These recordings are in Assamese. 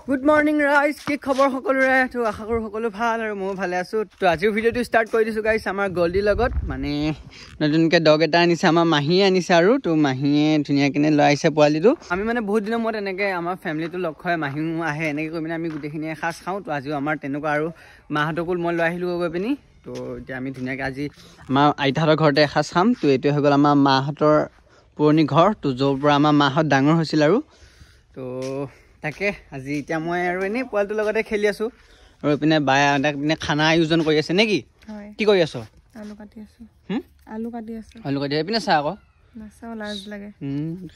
Good morning guys, কি খবৰ সকলোৰে তো আশা কৰো সকলো ভাল আৰু মই ভালে আছো তো আজিৰ ভিডিওটো স্টাৰ্ট কৰি দিছো গাইস আমাৰ গল্ডি লগত মানে নতুনকে ডগ এটা আনিছে আমাৰ মাহী আনিছে আৰু তো মাহীয়ে ধুনিয়া কিনে লৈ আইছে পোৱালিটো আমি মানে বহুত দিনৰ মত এনেকে আমাৰ ফ্যামিলিটো লগ হয় মাহী আহে এনেকে কৈ মানে আমি গুটেখিনি খাস খাও তো আজিও আমাৰ তেনেকুৱা আৰু মাহতকুল মই লৈ আহিলো গৈ পিনি তো এতিয়া আমি ধুনিয়াকে আজি আমাৰ আইতাহঁতৰ ঘৰতে খাস খাম তো এটো হৈ গল আমাৰ মাহতৰ পুৰণি ঘৰ তো যৰ পৰা আমাৰ মাহত ডাঙৰ হৈছিল আৰু তো তাকে আজি এতিয়া মই আৰু এনে পোৱালটো লগতে খেলি আছো আৰু পিনে বায়া পিনে খানা আয়োজন কৰি আছে নেকি কি কৰি আছো আলু কাটি আছো আলু কাটি পিনে চা আকৌ নাচাও লাজ লাগে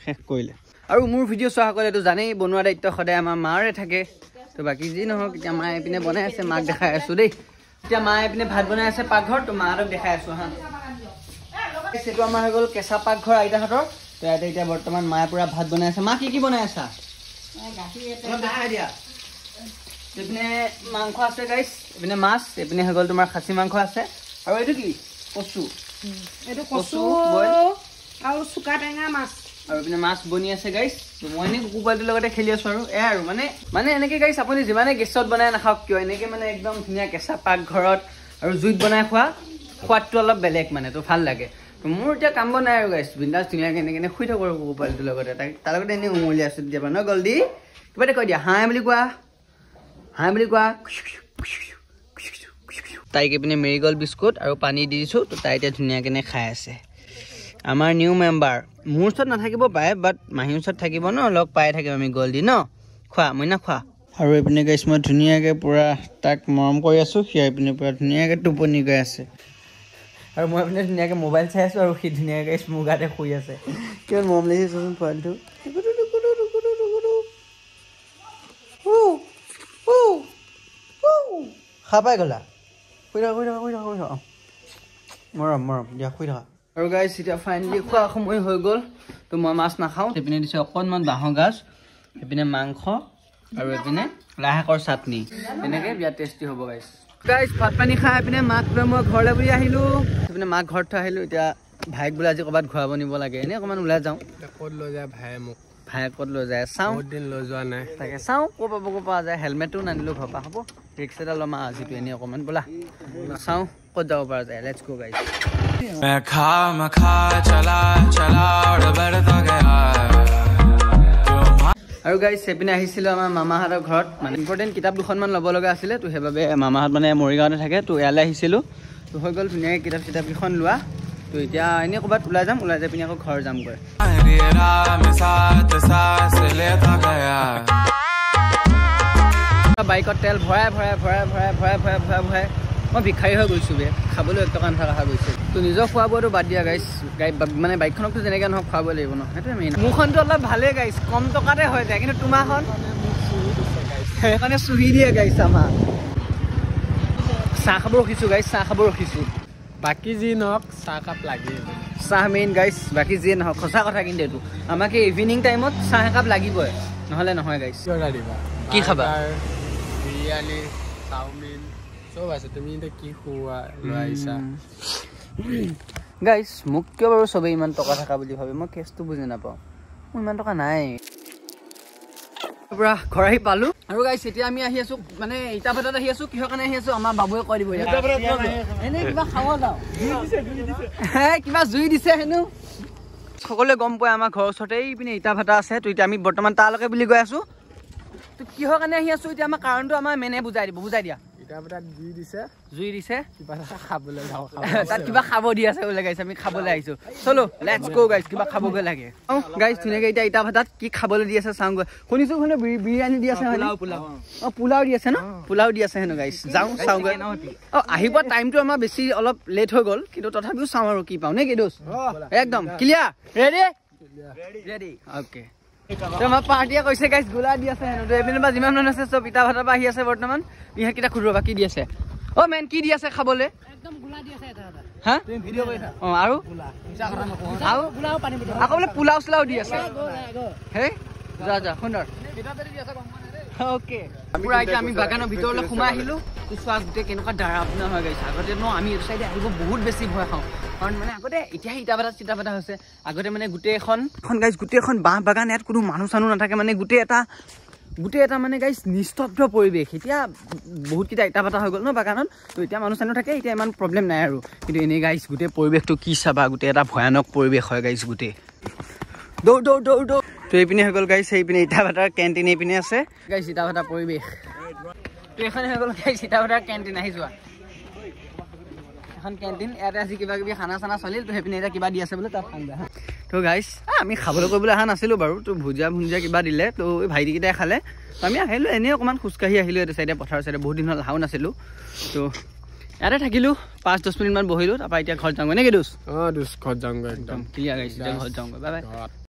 শেষ কৰিলে আৰু মোৰ ভিডিঅ' চোৱা সকলে তো জানেই বনোৱা দায়িত্ব সদায় আমাৰ মাৰে থাকে তো বাকি যি নহওক এতিয়া মায়ে পিনে বনাই আছে মাক দেখাই আছো দেই এতিয়া মায়ে পিনে ভাত বনাই আছে পাকঘৰ তো মাহঁতক দেখাই আছো হা সেইটো আমাৰ হৈ গ'ল কেঁচা পাকঘৰ আইতাহঁতৰ তো ইয়াতে এতিয়া বৰ্তমান মায়ে পুৰা ভাত বনাই আছে মা কি বনাই আছা এপিনে মাংস আছে গাইছ এপিনে মাছ এপিনে হৈ গ'ল তোমাৰ খাচী মাংস আছে আৰু এইটো কি কচু এইটো কচু আৰু চুকা টেঙা মাছ আৰু এপিনে মাছ বনি আছে গাইছ মই এনে কুকুৰ পোৱালিটোৰ লগতে খেলি আছো আৰু আৰু মানে এনেকে গাইছ আপুনি যিমানে গেছত বনাই নাখাওক কিয় এনেকে মানে একদম ধুনীয়া কেঁচা পাকঘৰত আৰু জুইত বনাই খোৱা সোৱাদটো অলপ বেলেগ মানে তো ভাল লাগে মোৰ এতিয়া কাম নাই আৰু গাইছ বিন্দাছ ধুনীয়াকে এনেকে শুই থাকো আৰু কুকুৰ পোৱালিটোৰ লগতে তাৰ লগতে এনেই উমলি আছো তেতিয়া ন গল্ডি কিবা এটা কৈ দিয়া হাই বুলি কোৱা তাইক পিনে মেৰিগল্ড বিস্কুট আৰু পানী দি দিছো তো তাই এতিয়া ধুনীয়াকে খাই আছে আমাৰ নিউ মেম্বাৰ মোৰ ওচৰত নাথাকিব পাৰে বাট মাহীৰ ওচৰত থাকিব ন লগ পাই থাকিম আমি গল্ডি ন খোৱা মই না খোৱা আৰু এইপিনে গাইছ মই ধুনীয়াকে পুৰা তাক মৰম কৰি আছো সি এইপিনে পুৰা ধুনীয়াকে টোপনি গৈ আছে আৰু মই পিনে ধুনীয়াকে মোবাইল চাই আছো আৰু সি ধুনীয়াকে মোৰ গাতে শুই আছে কিমান মৰম লাগিছে চোন পোৱালিটো খাপাই গলা শুই থাকা মৰম দিয়া শুই থাকা আৰু গাইছ এতিয়া ফাইনেলি খোৱা সময় হৈ গ'ল তো মই মাছ নাখাওঁ সেইপিনে দিছে অকণমান বাঁহৰ গাজ সেইপিনে মাংস আৰু এইপিনে লাই শাকৰ চাটনি এনেকে বিৰাট টেষ্টি হ'ব গাইছ ভাত পানী খাই পিনে মাক লৈ মই ঘৰলৈ বুলি আহিলো সেইপিনে মাক ঘৰত থৈ আহিলো এতিয়া ভাইক বোলে আজি ক'ৰবাত ঘূৰাব নিব লাগে এনেই অকণমান ওলাই যাওঁ ক'ত লৈ যায় ভাই মোক ভাই ক'ত লৈ যায় চাওঁ বহুত দিন লৈ যোৱা নাই তাকে চাওঁ ক'ৰ পৰা যায় হেলমেটটো নানিলোঁ ঘৰৰ পৰা হ'ব ৰিক্স এটা ল'ম আজিটো এনেই অকণমান বোলা চাওঁ ক'ত যাব পৰা যায় লেটছ গো গাইছ আৰু গাইছ সেইপিনে আহিছিলোঁ আমাৰ মামাহঁতৰ ঘৰত মানে ইম্পৰ্টেণ্ট কিতাপ দুখনমান ল'ব লগা আছিলে তো সেইবাবে মামাহঁত মানে মৰিগাঁৱতে থাকে তো ইয়ালৈ আহিছিলোঁ তো হৈ গ'ল ধুনীয়াকৈ কিতাপ কেইখন লোৱা তো এতিয়া এনেই ক'ৰবাত ওলাই যাই পিনি আকৌ ঘৰ যামগৈ বাইকত তেল ভৰাই মই ভিক্ষাৰী হৈ গৈছোঁ বে খাবলৈ 1 টকা নথকা হৈ গৈছে তো নিজৰ খোৱা বোৱাটো বাদ দিয়া গাইছ মানে বাইকখনকতো যেনেকৈ নহওক খুৱাব লাগিব ন সেইটোৱে মেইন মোৰখনটো অলপ ভালেই গাইছ কম টকাতে হৈ যায় কিন্তু তোমাৰখন সেইকাৰণে চুহি দিয়ে গাইছ আমাৰ চাহ খাব ৰখিছোঁ বাকী যি নহওক চাহকাপ লাগে চাহ মেইন গাইছ বাকী যিয়ে নহওক সঁচা কথা কিন্তু এইটো আমাক ইভিনিং টাইমত চাহ একাপ লাগিবই নহ'লে নহয় গাইছ কি খাবা বিৰিয়ানী চাওমিন চব আছে তুমি এতিয়া কি খোৱা লৈ আহিছা গাইছ মোক কিয় বাৰু চবেই ইমান টকা থকা বুলি ভাবে মই কেছটো বুজি নাপাওঁ মোৰ ইমান টকা নাই পুৰা ঘৰ আহি পালো আৰু গাইছ এতিয়া আমি আহি আছো মানে ইটা ভাটাত আহি আছো কিহৰ কাৰণে আহি আছো আমাৰ বাবুৱে কৈ দিব এনেই কিবা খাব যাওঁ কিবা জুই দিছে হেনো সকলোৱে গম পায় আমাৰ ঘৰৰ ওচৰতে এইপিনে ইটা ভাটা আছে তো এতিয়া আমি বৰ্তমান তালৈকে বুলি গৈ আছো তো কিহৰ কাৰণে আহি আছো এতিয়া আমাৰ কাৰণটো আমাৰ মেনে বুজাই দিয়া জুই দিছে তাত কিবা খাব দি আছে বোলে গাইছ আমি খাবলৈ আহিছো চলো লেটছ গো গাইছ কিবা খাবগৈ লাগে গাইছ ধুনীয়াকে এতিয়া ইটা ভাটাত কি খাবলৈ দি আছে চাওঁগৈ শুনিছো শুনে বিৰিয়ানী দি আছে পোলাও দি আছে ন পোলাও দি আছে হেনো গাইছ যাওঁ চাওঁগৈ আহিব টাইমটো আমাৰ বেছি অলপ লেট হৈ গ'ল কিন্তু তথাপিও চাওঁ আৰু কি পাওঁ নে কি দোষ একদম ক্লিয়াৰ ৰেডি অ'কে আমাৰ পাৰ্টিয়ে কৈছে গাইছ গোলা দি আছে হেনো এইপিনে বা যিমান মানুহ আছে চব ইটা ভাটাৰ পৰা আহি আছে বৰ্তমান ইহঁতকেইটা খুদুৰবা কি দি আছে মেন কি দি আছে খাবলৈ হা আৰু আকৌ বোলে পোলাও চোলাও দি আছে হেই যা সুন্দৰ অ'কে পুৰা এতিয়া আমি বাগানৰ ভিতৰলৈ সোমাই আহিলো চোৱা গোটেই কেনেকুৱা ডাৰাপনা হৈ গৈছে আগতে ন আমি এইটো চাইডে আহিব বহুত বেছি ভয় খাওঁ কাৰণ মানে আগতে এতিয়া ইটা ভাটা হৈছে আগতে মানে গোটেইখন গাইছ গোটেইখন বাঁহ বাগান ইয়াত কোনো মানুহ চানুহ নাথাকে মানে গোটেই এটা গোটেই এটা মানে গাইছ নিস্তব্ধ পৰিৱেশ এতিয়া বহুতকেইটা ইটা ভাটা হৈ গ'ল ন বাগানত তো এতিয়া মানুহ চানুহ থাকে এতিয়া ইমান প্ৰব্লেম নাই আৰু কিন্তু এনেই গাইছ গোটেই পৰিৱেশটো কি চাবা গোটেই এটা ভয়ানক পৰিৱেশ হয় গাইছ গোটেই দৌৰ দৌৰ দৌৰ দৌৰ তো এইপিনে হৈ গ'ল গাইছ সেইপিনে ইটা ভাটাৰ কেণ্টিন এইপিনে আছে গাইছ ইটা ভাটা পৰিৱেশ তো এইখন হৈ গ'ল গাইছ ইটা ভাটাৰ কেণ্টিন আহি যোৱা এখন কেণ্টিন ইয়াতে আজি কিবা কিবি খানা চানা চলিল তো সেইপিনে এতিয়া কিবা দি আছে বোলে তাত খাম দে তো গাইছ আমি খাবলৈ কৰিবলৈ অহা নাছিলোঁ বাৰু তো ভুজিয়া কিবা দিলে তো এই ভাইটিকেইটাই খালে তো আমি আহিলোঁ এনেই অকণমান খোজকাঢ়ি আহিলোঁ এইটো চাইডে পথাৰৰ চাইডে বহুত দিন হ'ল অহাও নাছিলোঁ তো ইয়াতে থাকিলোঁ 5-10 মিনিটমান বহিলোঁ তাৰপৰা এতিয়া ঘৰত যাওঁগৈ নে কি দোষ দোষ ঘৰত যাওঁগৈ একদম ক্লিয়াৰ গাইছ এতিয়া ঘৰত যাওঁগৈ বাই বাই